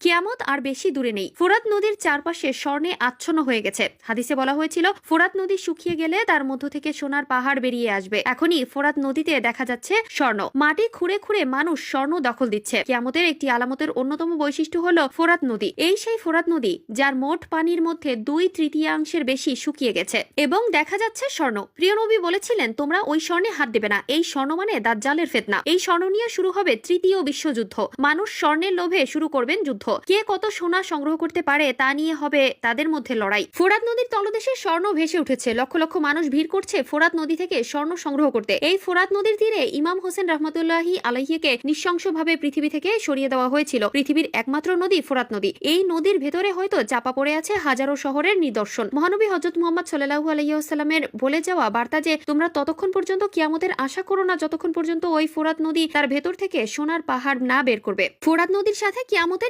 কিয়ামত আর বেশি দূরে নেই। ফোরাত নদীর চারপাশে স্বর্ণে আচ্ছন্ন হয়ে গেছে। হাদিসে বলা হয়েছিল ফোরাত নদী শুকিয়ে গেলে তার মধ্য থেকে সোনার পাহাড় বেরিয়ে আসবে। এখনই ফোরাত নদীতে দেখা যাচ্ছে স্বর্ণ। মাটি খুঁড়ে খুঁড়ে মানুষ স্বর্ণ দখল দিচ্ছে। কিয়ামতের একটি আলামতের অন্যতম বৈশিষ্ট্য হলো ফোরাত নদী। এই সেই ফোরাত নদী যার মোট পানির মধ্যে 2/3 বেশি শুকিয়ে গেছে এবং দেখা যাচ্ছে স্বর্ণ। প্রিয় নবী বলেছিলেন, তোমরা ওই স্বর্ণে হাত দেবে না। এই স্বর্ণ মানে দাজ্জালের ফিতনা। এই স্বর্ণ নিয়ে শুরু হবে তৃতীয় বিশ্বযুদ্ধ। মানুষ স্বর্ণের লোভে শুরু করবেন যুদ্ধ। কে কত সোনা সংগ্রহ করতে পারে তা নিয়ে হবে তাদের মধ্যে লড়াই। ফোরাত নদীর তলদেশে স্বর্ণ ভেসে উঠেছে। লক্ষ লক্ষ মানুষ ভিড় করছে ফোরাত নদী থেকে স্বর্ণ সংগ্রহ করতে। এই ফোরাত নদীর তীরে ইমাম হোসেন রহমতুল্লাহি আলাইহিকে নৃশংসভাবে পৃথিবী থেকে সরিয়ে দেওয়া হয়েছিল। পৃথিবীর একমাত্র নদী ফোরাত নদী। এই নদীর ভেতরে হয়তো চাপা পড়ে আছে হাজারো শহরের নিদর্শন। মহানবী হযরত মুহাম্মদ সাল্লাল্লাহু আলাইহি ওয়াসাল্লামের বলে যাওয়া বার্তা যে তোমরা ততক্ষণ পর্যন্ত কিয়ামতের আশা করো না যতক্ষণ পর্যন্ত ওই ফোরাত নদী তার ভেতর থেকে সোনার পাহাড় না বের করবে। ফোরাত নদীর সাথে কিয়ামতের